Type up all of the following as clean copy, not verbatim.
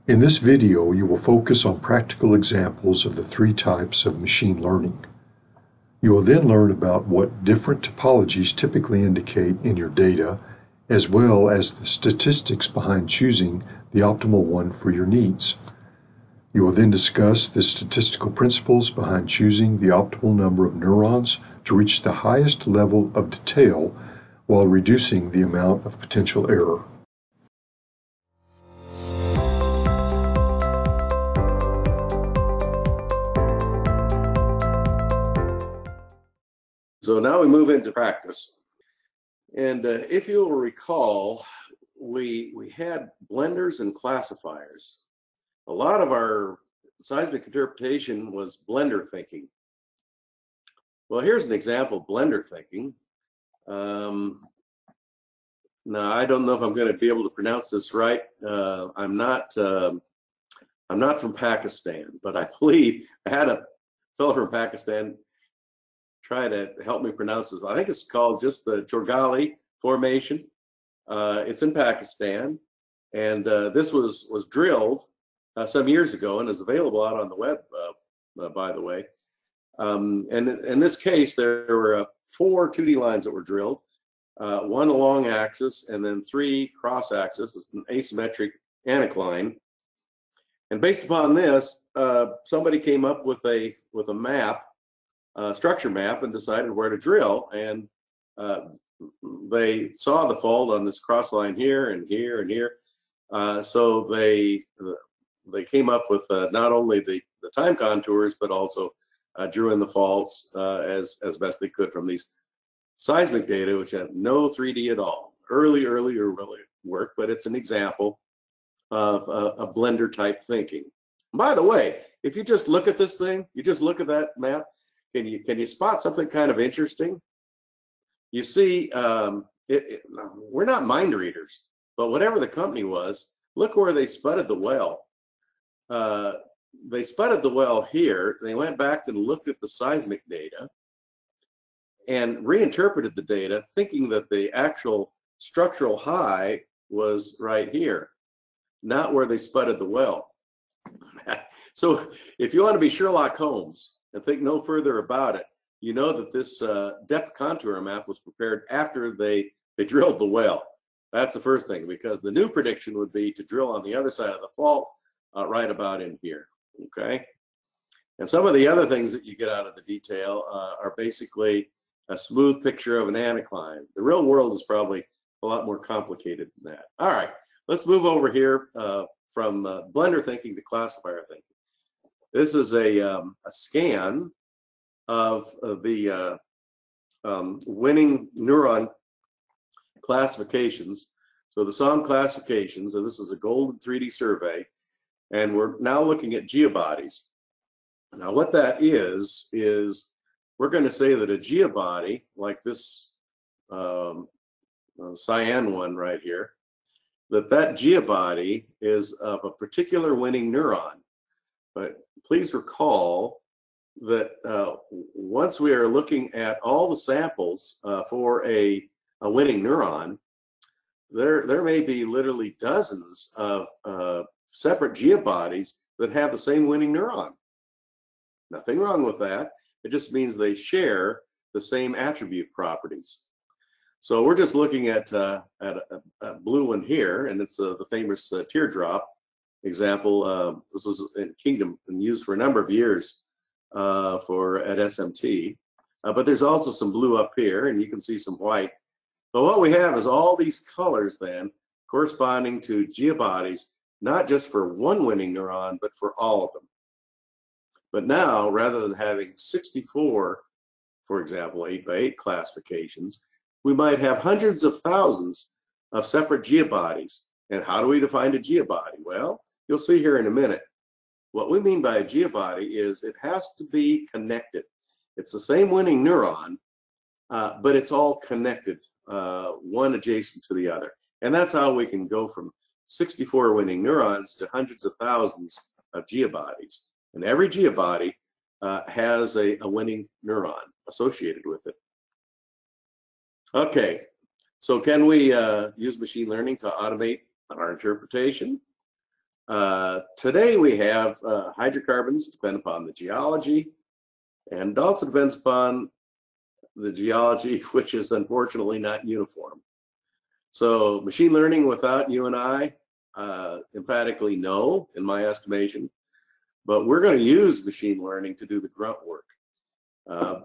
In this video, you will focus on practical examples of the three types of machine learning. You will then learn about what different topologies typically indicate in your data, as well as the statistics behind choosing the optimal one for your needs. You will then discuss the statistical principles behind choosing the optimal number of neurons to reach the highest level of detail while reducing the amount of potential error. So now we move into practice. And if you'll recall, we had blenders and classifiers. A lot of our seismic interpretation was blender thinking. Well, here's an example of blender thinking. Now, I don't know if I'm going to be able to pronounce this right. I'm not from Pakistan, but I believe I had a fellow from Pakistan try to help me pronounce this. I think it's called just the Chorgali Formation. It's in Pakistan, and this was drilled some years ago and is available out on the web, by the way. And in this case, there were 4 2D lines that were drilled, one along axis and then 3 cross axis. It's an asymmetric anticline. And based upon this, somebody came up with a map, structure map, and decided where to drill. And they saw the fault on this cross line here and here and here. So they came up with not only the time contours, but also drew in the faults as best they could from these seismic data, which had no 3D at all. Early work, but it's an example of a blender type thinking. By the way, if you just look at this thing, you just look at that map, can you spot something kind of interesting? You see, we're not mind readers, but whatever the company was, look where they spudded the well. They spudded the well here. They went back and looked at the seismic data and reinterpreted the data, thinking that the actual structural high was right here, not where they spudded the well. So if you want to be Sherlock Holmes and think no further about it, you know that this depth contour map was prepared after they drilled the well. That's the first thing, because the new prediction would be to drill on the other side of the fault, right about in here, okay? And some of the other things that you get out of the detail are basically a smooth picture of an anticline. The real world is probably a lot more complicated than that. All right, let's move over here from blender thinking to classifier thinking. This is a scan of the winning neuron classifications. So the SOM classifications, and this is a golden 3D survey, and we're now looking at geobodies. Now what that is we're going to say that a geobody, like this cyan one right here, that geobody is of a particular winning neuron. But please recall that once we are looking at all the samples for a winning neuron, there may be literally dozens of separate geobodies that have the same winning neuron. Nothing wrong with that. It just means they share the same attribute properties. So we're just looking at a blue one here, and it's the famous teardrop example. This was in Kingdom and used for a number of years at SMT. But there's also some blue up here, and you can see some white. But what we have is all these colors then corresponding to geobodies, not just for one winning neuron, but for all of them. But now, rather than having 64, for example, 8x8 classifications, we might have hundreds of thousands of separate geobodies. And how do we define a geobody? Well, you'll see here in a minute. What we mean by a geobody is it has to be connected. It's the same winning neuron, but it's all connected, one adjacent to the other. And that's how we can go from 64 winning neurons to hundreds of thousands of geobodies. And every geobody has a winning neuron associated with it. Okay, so can we use machine learning to automate our interpretation? Today we have hydrocarbons depend upon the geology, and it also depends upon the geology, which is unfortunately not uniform. So machine learning without you and I, emphatically no, in my estimation, but we're going to use machine learning to do the grunt work.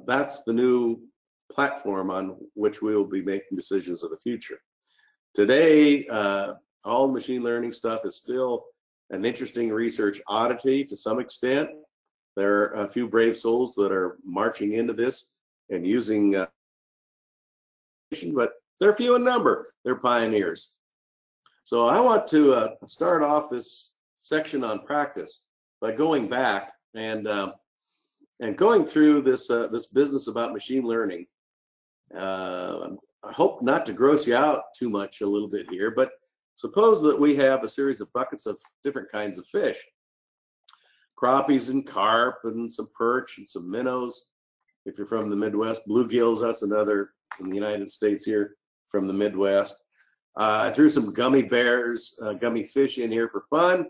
That's the new platform on which we will be making decisions of the future. Today, all machine learning stuff is still an interesting research oddity to some extent. There are a few brave souls that are marching into this and using, but they're few in number. They're pioneers. So I want to start off this section on practice by going back and going through this this business about machine learning. I hope not to gross you out too much a little bit here, but suppose that we have a series of buckets of different kinds of fish. Crappies and carp and some perch and some minnows. If you're from the Midwest, bluegills, that's another in the United States here from the Midwest. I threw some gummy bears, gummy fish in here for fun.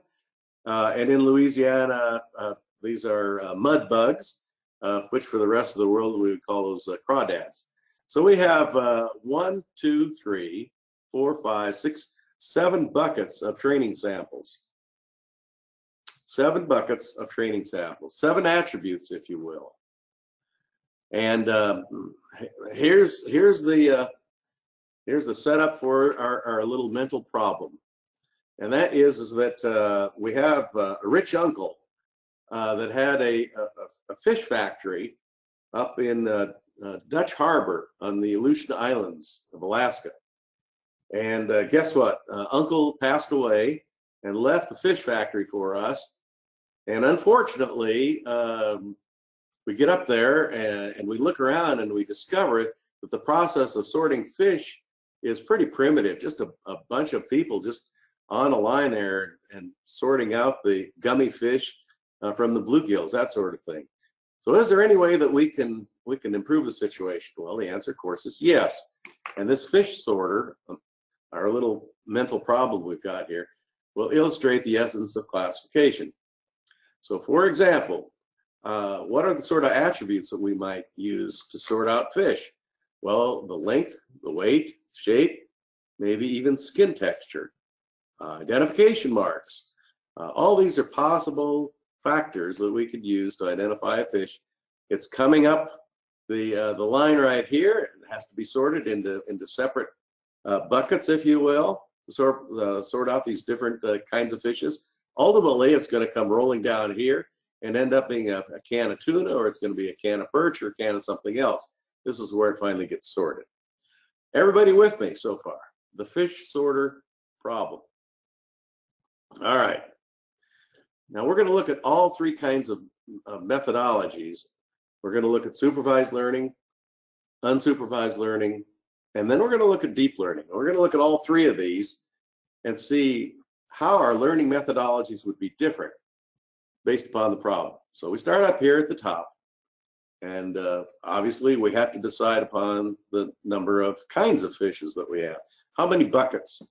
And in Louisiana, these are mud bugs, which for the rest of the world we would call those crawdads. So we have 1, 2, 3, 4, 5, 6, 7 buckets of training samples. 7 buckets of training samples, 7 attributes, if you will. And here's the setup for our little mental problem, and that is that we have a rich uncle that had a fish factory up in Dutch Harbor on the Aleutian Islands of Alaska. And guess what? Uncle passed away and left the fish factory for us. And unfortunately, we get up there and we look around and we discover that the process of sorting fish is pretty primitive. Just a bunch of people just on a line there and sorting out the gummy fish from the bluegills, that sort of thing. So is there any way that we can improve the situation? Well, the answer, of course, is yes. And this fish sorter, our little mental problem we've got here, will illustrate the essence of classification. So for example, what are the sort of attributes that we might use to sort out fish? Well, the length, the weight, shape, maybe even skin texture, identification marks. All these are possible factors that we could use to identify a fish. It's coming up the line right here. It has to be sorted into separate buckets, if you will, to sort out these different kinds of fishes. Ultimately, it's going to come rolling down here and end up being a can of tuna, or it's going to be a can of perch or a can of something else. This is where it finally gets sorted. Everybody with me so far? The fish sorter problem. All right. Now we're going to look at all 3 kinds of methodologies. We're going to look at supervised learning, unsupervised learning, and then we're going to look at deep learning. We're going to look at all 3 of these and see how our learning methodologies would be different based upon the problem. So we start up here at the top, and obviously we have to decide upon the number of kinds of fishes that we have. How many buckets?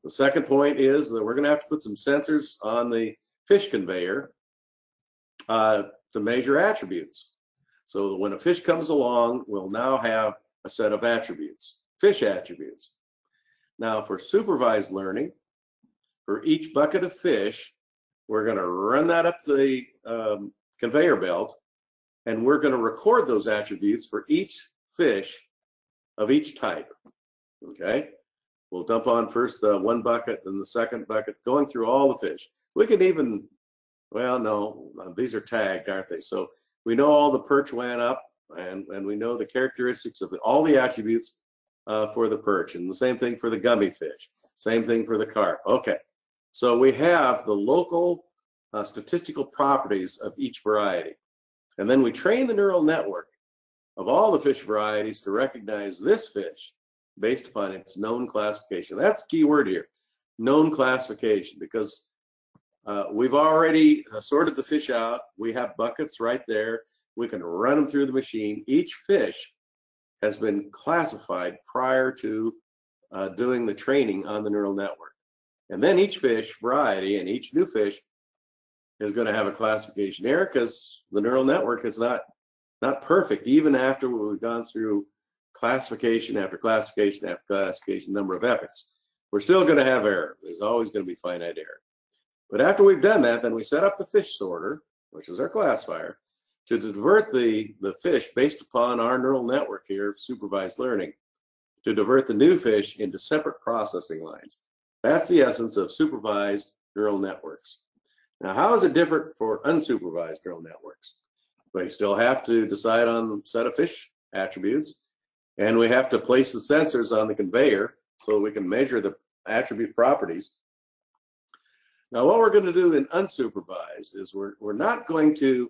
The second point is that we're going to have to put some sensors on the fish conveyor to measure attributes. So when a fish comes along, we'll now have a set of attributes, fish attributes. Now for supervised learning, for each bucket of fish, we're going to run that up the conveyor belt, and we're going to record those attributes for each fish of each type. Okay? We'll dump on first the 1 bucket, then the second bucket, going through all the fish. We can even, well, no, these are tagged, aren't they? So we know all the perch went up, and we know the characteristics of all the attributes for the perch, and the same thing for the gummy fish, same thing for the carp. Okay, so we have the local statistical properties of each variety, and then we train the neural network of all the fish varieties to recognize this fish based upon its known classification. That's the key word here, known classification, because we've already sorted the fish out. We have buckets right there. We can run them through the machine. Each fish has been classified prior to doing the training on the neural network. And then each fish variety and each new fish is going to have a classification error because the neural network is not perfect, even after we've gone through classification after classification after classification, number of epochs. We're still going to have error. There's always going to be finite error. But after we've done that, then we set up the fish sorter, which is our classifier, to divert the fish based upon our neural network here, supervised learning, to divert the new fish into separate processing lines. That's the essence of supervised neural networks. Now, how is it different for unsupervised neural networks? We still have to decide on a set of fish attributes, and we have to place the sensors on the conveyor so we can measure the attribute properties. Now, what we're going to do in unsupervised is we're not going to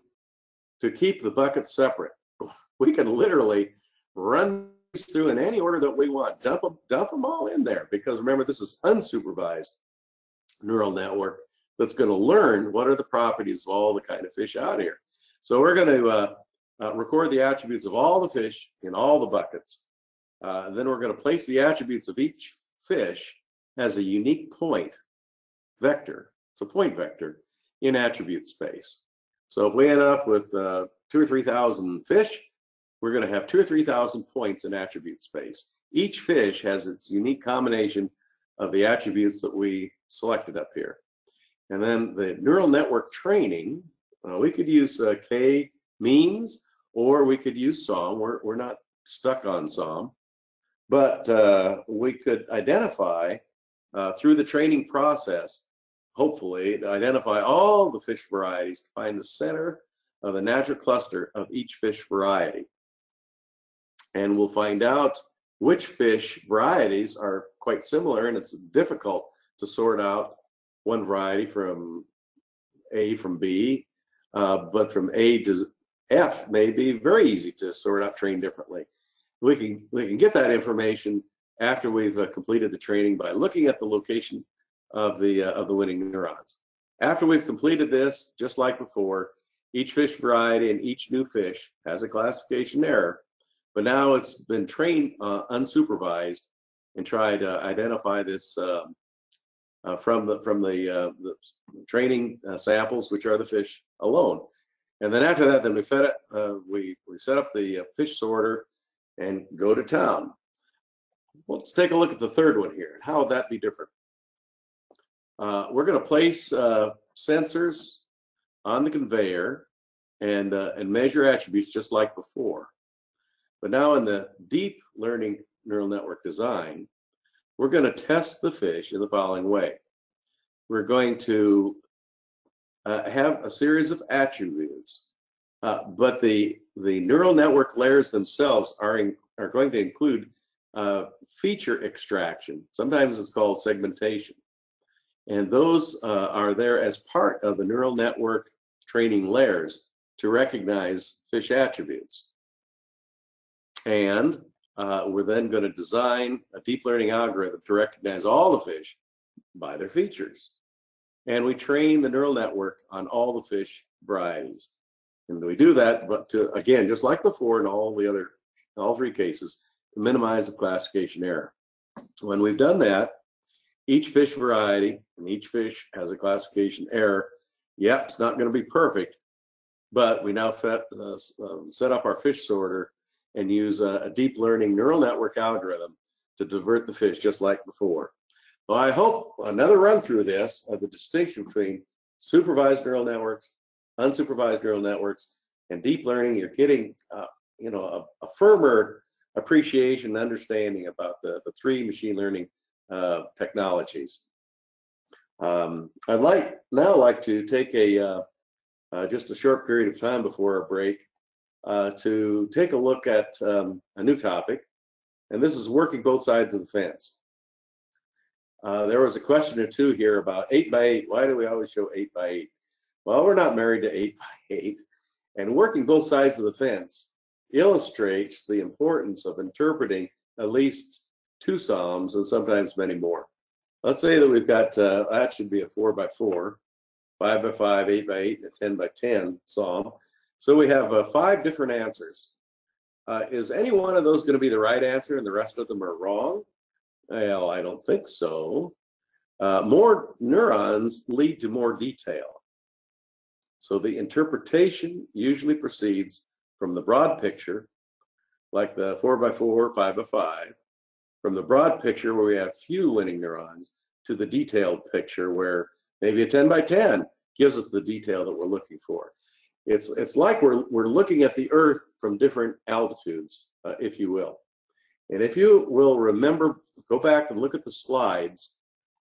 keep the buckets separate. We can literally run these through in any order that we want, dump them all in there, because remember, this is unsupervised neural network that's going to learn what are the properties of all the kind of fish out here. So we're going to record the attributes of all the fish in all the buckets. Then we're going to place the attributes of each fish as a unique point vector. It's a point vector in attribute space. So if we end up with 2,000 or 3,000 fish, we're going to have 2,000 or 3,000 points in attribute space. Each fish has its unique combination of the attributes that we selected up here. And then the neural network training, we could use k-means, or we could use SOM. We're not stuck on SOM. But we could identify through the training process, hopefully, identify all the fish varieties to find the center of the natural cluster of each fish variety. And we'll find out which fish varieties are quite similar, and it's difficult to sort out one variety from A from B, but from A to F may be very easy to sort out, train differently. We can get that information after we've completed the training by looking at the location of the winning neurons. After we've completed this, just like before, each fish variety and each new fish has a classification error, but now it's been trained unsupervised and tried to identify this from the training samples, which are the fish alone. And then after that, then we set up the fish sorter and go to town. Well, let's take a look at the third one here. How would that be different? We're going to place sensors on the conveyor and measure attributes just like before. But now in the deep learning neural network design, we're going to test the fish in the following way. We're going to have a series of attributes, but the neural network layers themselves are going to include feature extraction. Sometimes it's called segmentation. And those are there as part of the neural network training layers to recognize fish attributes. And we're then going to design a deep learning algorithm to recognize all the fish by their features. And we train the neural network on all the fish varieties. And we do that, but to, again, just like before in all three cases, to minimize the classification error. When we've done that, each fish variety and each fish has a classification error. Yep, it's not going to be perfect, but we now set up our fish sorter and use a deep learning neural network algorithm to divert the fish just like before. Well, I hope another run through this of the distinction between supervised neural networks, unsupervised neural networks, and deep learning. You're getting a firmer appreciation and understanding about the three machine learning technologies. I'd now like to take just a short period of time before our break to take a look at a new topic, and this is working both sides of the fence. There was a question or two here about 8x8. Why do we always show 8x8? Well, we're not married to 8x8, and working both sides of the fence illustrates the importance of interpreting at least two SOMs and sometimes many more. Let's say that we've got, that should be a 4x4, 5x5, 8x8, and a 10x10 SOM. So we have 5 different answers. Is any one of those going to be the right answer and the rest of them are wrong? Well, I don't think so. More neurons lead to more detail. So the interpretation usually proceeds from the broad picture, like the 4x4, 5x5, from the broad picture where we have few winning neurons to the detailed picture where maybe a 10x10 gives us the detail that we're looking for. It's like we're looking at the Earth from different altitudes, if you will. And if you will remember, go back and look at the slides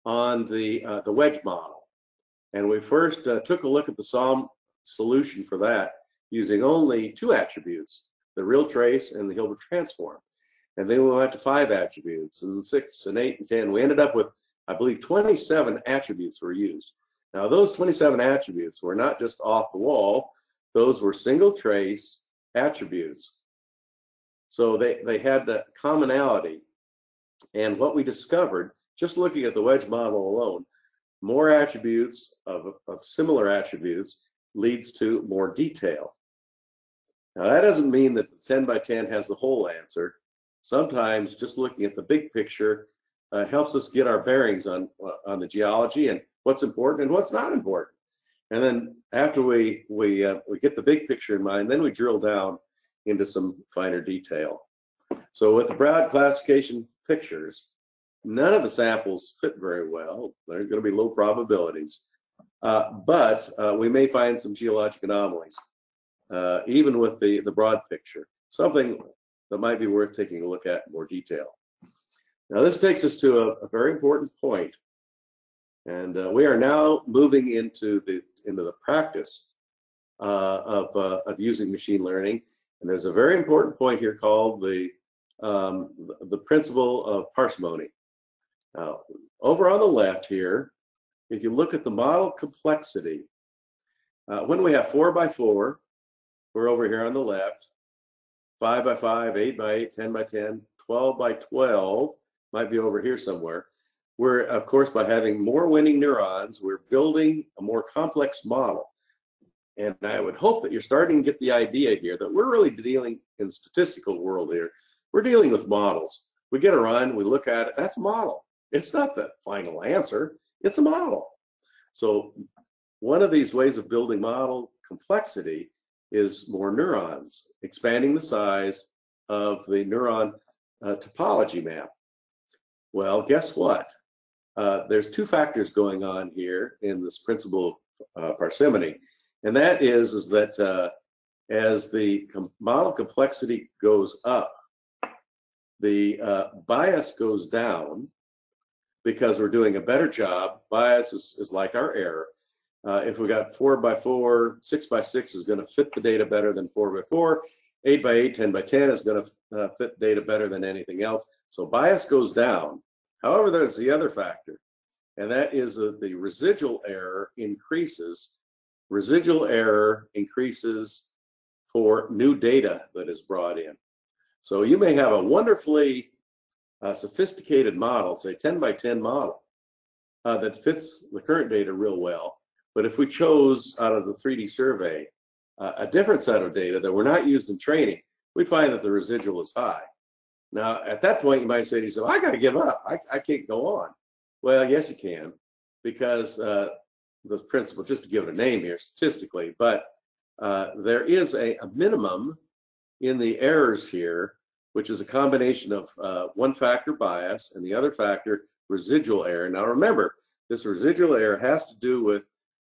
on the wedge model. And we first took a look at the SOM solution for that using only 2 attributes, the real trace and the Hilbert transform. And then we went to 5 attributes and 6 and 8 and 10. We ended up with, I believe, 27 attributes were used. Now those 27 attributes were not just off the wall, those were single trace attributes. So they had the commonality. And what we discovered, just looking at the wedge model alone, more attributes of similar attributes leads to more detail. Now that doesn't mean that the 10x10 has the whole answer. Sometimes just looking at the big picture helps us get our bearings on the geology and what's important and what's not important. And then after we get the big picture in mind, then we drill down into some finer detail. So with the broad classification pictures, none of the samples fit very well. There's going to be low probabilities, but we may find some geologic anomalies, even with the broad picture, something that might be worth taking a look at in more detail. Now this takes us to a very important point, and we are now moving into the practice of using machine learning. And there's a very important point here called the principle of parsimony. Now, over on the left here, if you look at the model complexity, when we have 4x4, we're over here on the left, 5x5, 8x8, 10x10, 12x12, might be over here somewhere. We're, of course, by having more winning neurons, we're building a more complex model. And I would hope that you're starting to get the idea here that we're really dealing in the statistical world here. We're dealing with models. We get a run, we look at it, that's a model. It's not the final answer, it's a model. So one of these ways of building model complexity is more neurons, expanding the size of the neuron topology map. Well, guess what? There's 2 factors going on here in this principle of parsimony. And that is that as the model complexity goes up, the bias goes down because we're doing a better job. Bias is like our error. If we got 4x4, 6x6 is going to fit the data better than 4x4. 8x8, 10x10 is going to fit data better than anything else. So bias goes down. However, there's the other factor, and that is that the residual error increases. Residual error increases for new data that is brought in. So you may have a wonderfully sophisticated model, say 10x10 model, that fits the current data real well. But if we chose out of the 3D survey a different set of data that were not used in training, we find that the residual is high. Now, at that point, you might say to yourself, I got to give up. I can't go on. Well, yes, you can, because the principle, just to give it a name here statistically, but there is a minimum in the errors here, which is a combination of one factor bias and the other factor residual error. Now remember, this residual error has to do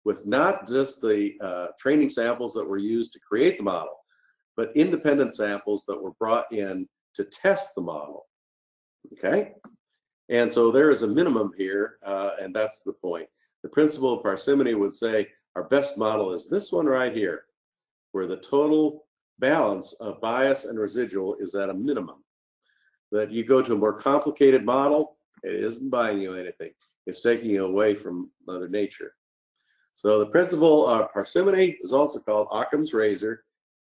with not just the training samples that were used to create the model, but independent samples that were brought in to test the model. Okay? And so there is a minimum here, and that's the point. The principle of parsimony would say our best model is this one right here, where the total balance of bias and residual is at a minimum. That you go to a more complicated model, it isn't buying you anything. It's taking you away from Mother Nature. So the principle of parsimony is also called Occam's razor,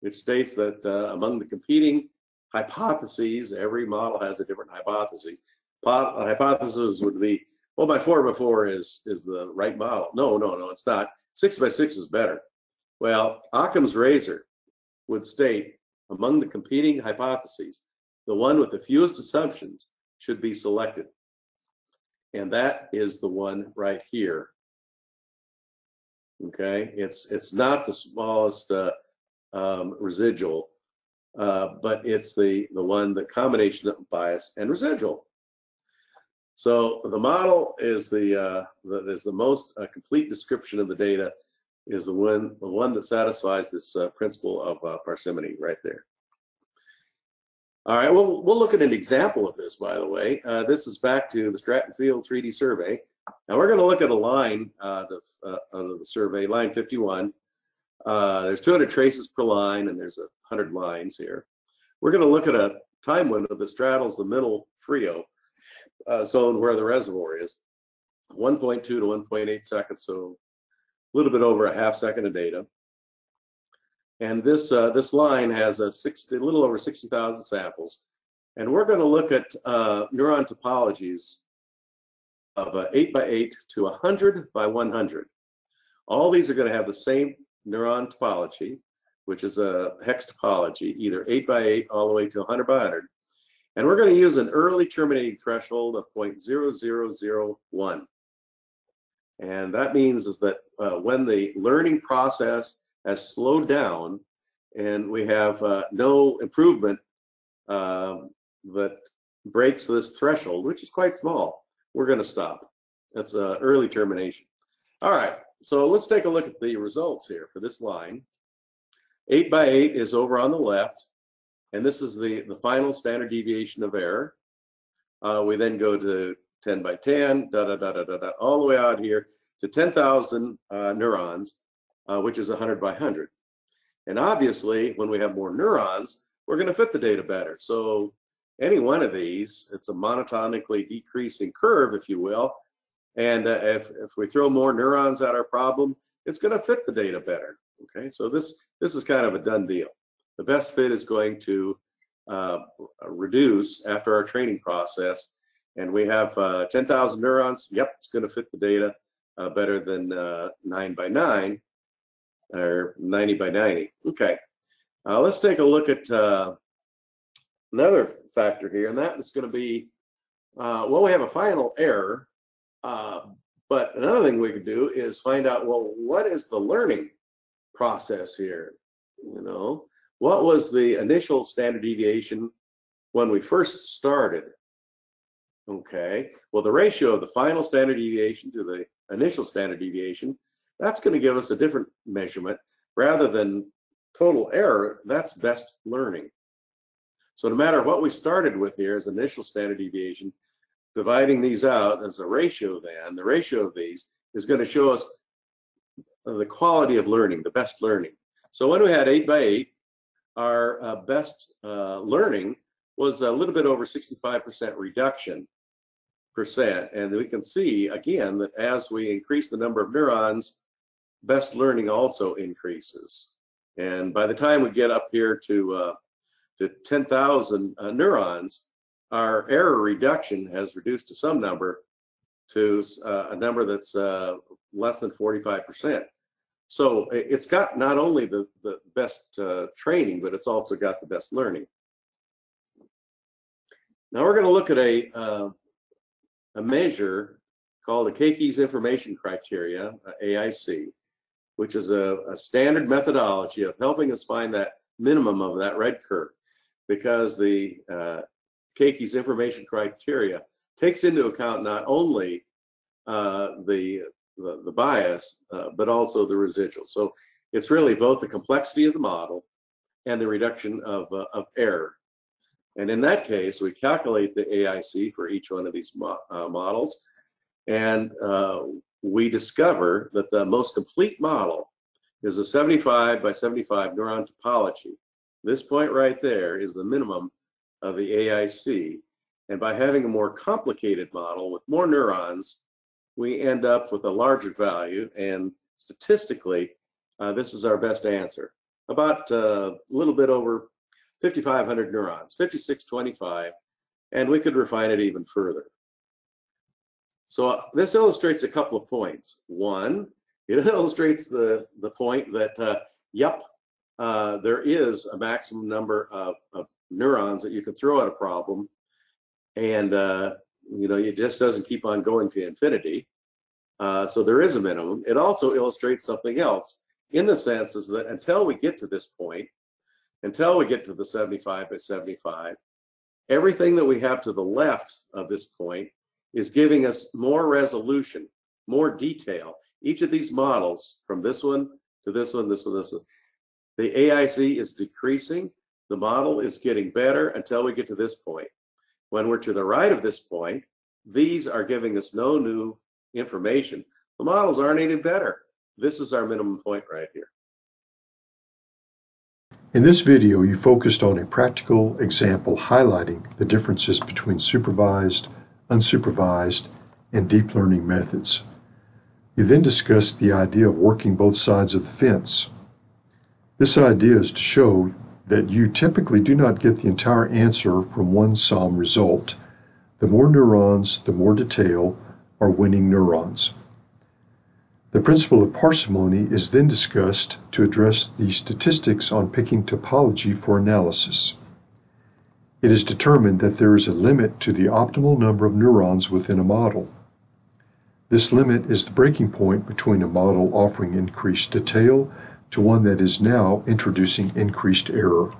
which states that among the competing hypotheses, every model has a different hypothesis. A hypothesis would be, well, my 4x4 is the right model. No, it's not. 6x6 is better. Well, Occam's razor would state among the competing hypotheses, the one with the fewest assumptions should be selected. and that is the one right here. Okay, it's not the smallest residual, but it's the one, the combination of bias and residual. So the model is the most complete description of the data, is the one that satisfies this principle of parsimony right there. All right, well, we'll look at an example of this, by the way. This is back to the Stratton Field 3D survey. Now we're going to look at a line out of the survey, line 51. There's 200 traces per line, and there's 100 lines here. We're going to look at a time window that straddles the middle Frio zone where the reservoir is, 1.2 to 1.8 seconds, so a little bit over a half second of data. And this line has a little over 60,000 samples, and we're going to look at neuron topologies of 8 by 8 to 100 by 100. All these are going to have the same neuron topology, which is a hex topology, either 8 by 8 all the way to 100 by 100. And we're going to use an early terminating threshold of 0.0001. And that means is that when the learning process has slowed down and we have no improvement that breaks this threshold, which is quite small, we're going to stop. That's early termination. All right, so let's take a look at the results here for this line. 8 by 8 is over on the left, and this is the final standard deviation of error. We then go to 10 by 10, all the way out here to 10,000 neurons, which is 100 by 100. And obviously, when we have more neurons, we're going to fit the data better. So any one of these, it's a monotonically decreasing curve, if you will. And if we throw more neurons at our problem, it's going to fit the data better. Okay, so this is kind of a done deal. The best fit is going to reduce after our training process. And we have 10,000 neurons. Yep, it's going to fit the data better than 9 by 9 or 90 by 90. Okay, let's take a look at another factor here, and that is going to be, well, we have a final error, but another thing we could do is find out, well, what is the learning process here? You know, what was the initial standard deviation when we first started? Okay, well, the ratio of the final standard deviation to the initial standard deviation, that's going to give us a different measurement. Rather than total error, that's best learning. So no matter what we started with here as initial standard deviation, dividing these out as a ratio, then the ratio of these is going to show us the quality of learning, the best learning. So when we had 8 by 8, our best learning was a little bit over 65% reduction percent. And we can see again that as we increase the number of neurons, best learning also increases. And by the time we get up here to 10,000 neurons, our error reduction has reduced to some number, to a number that's less than 45%. So it's got not only the best training, but it's also got the best learning. Now we're going to look at a measure called the Keikis Information Criteria, AIC, which is a standard methodology of helping us find that minimum of that red curve, because the Keikis Information Criteria takes into account not only the bias, but also the residual. So it's really both the complexity of the model and the reduction of error. And in that case, we calculate the AIC for each one of these models, and we discover that the most complete model is a 75 by 75 neuron topology. This point right there is the minimum of the AIC. And by having a more complicated model with more neurons, we end up with a larger value. And statistically, this is our best answer. About a little bit over 5,500 neurons, 5625, and we could refine it even further. So this illustrates a couple of points. One, it illustrates the point that, yep, there is a maximum number of neurons that you can throw at a problem, and it just doesn't keep on going to infinity. So there is a minimum. It also illustrates something else in the sense is that until we get to this point, until we get to the 75 by 75, everything that we have to the left of this point is giving us more resolution, more detail. Each of these models, from this one to this one, this one, this one, the AIC is decreasing. The model is getting better until we get to this point. When we're to the right of this point, these are giving us no new information. The models aren't any better. This is our minimum point right here. In this video, you focused on a practical example highlighting the differences between supervised, unsupervised, and deep learning methods. You then discussed the idea of working both sides of the fence. This idea is to show that you typically do not get the entire answer from one SOM result. The more neurons, the more detail are winning neurons. The principle of parsimony is then discussed to address the statistics on picking topology for analysis. It is determined that there is a limit to the optimal number of neurons within a model. This limit is the breaking point between a model offering increased detail to one that is now introducing increased error.